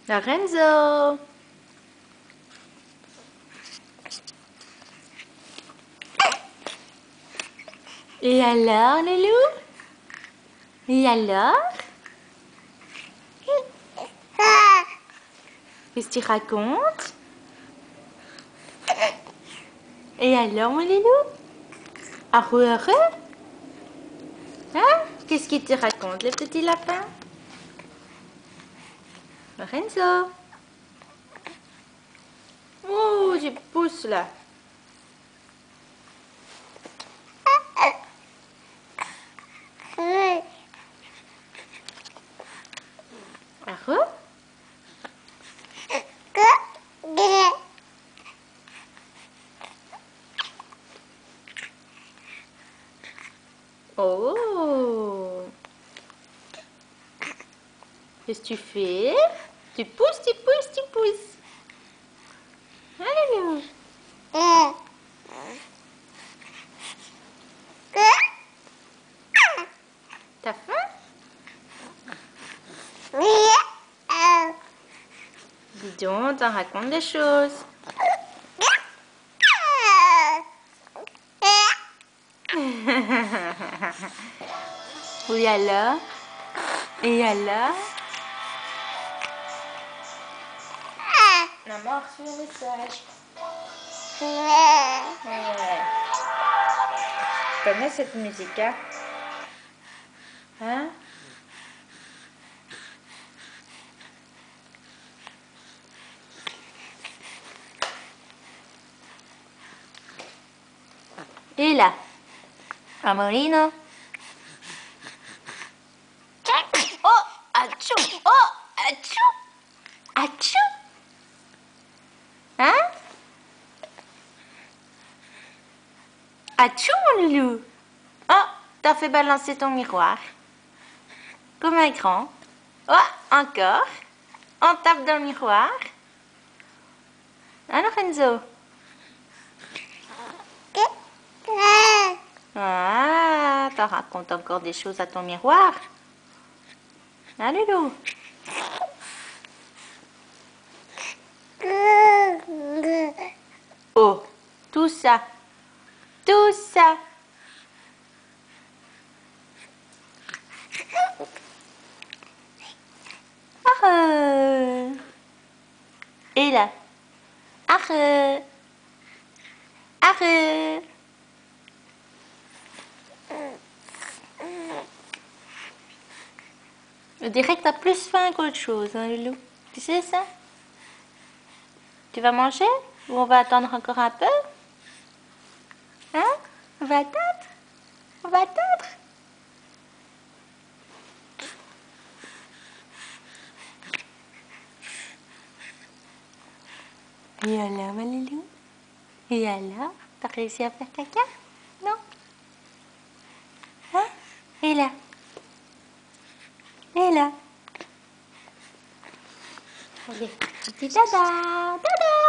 Lorenzo. Et alors, Loulou? Et alors? Qu'est-ce que tu racontes? Et alors, mon Loulou? Heureux, heureux? Hein? Qu'est-ce qu'il te raconte, le petit lapin? Lorenzo? Oh, je pousse là. Heureux? Oh! Qu'est-ce que tu fais? Tu pousses, tu pousses, tu pousses. Allez, t'as faim? Dis donc, t'en racontes des choses. Oui, alors? Et alors? Maman a reçu un message. Ouais. Tu connais cette musique, hein? Hein? Et là? Amorino? Oh! Achou! Oh! Achou! Achou! Hein? Achou, mon loulou! Oh! T'as fait balancer ton miroir. Comme un grand. Oh! Encore. On tape dans le miroir. Hein, Lorenzo? Ah! T'en racontes encore des choses à ton miroir. Hein, loulou? Oh! Tout ça. Tout ça. Ah! Et là? Arrête! Arrête! Je dirais que t'as plus faim qu'autre chose, hein, Loulou? Tu sais ça? Tu vas manger? Ou on va attendre encore un peu? Hein? On va attendre? On va attendre? Et alors, ma Loulou? Et alors? T'as réussi à faire caca? Non? Hein? Et là? Et là? Allez, petit dada! Dada!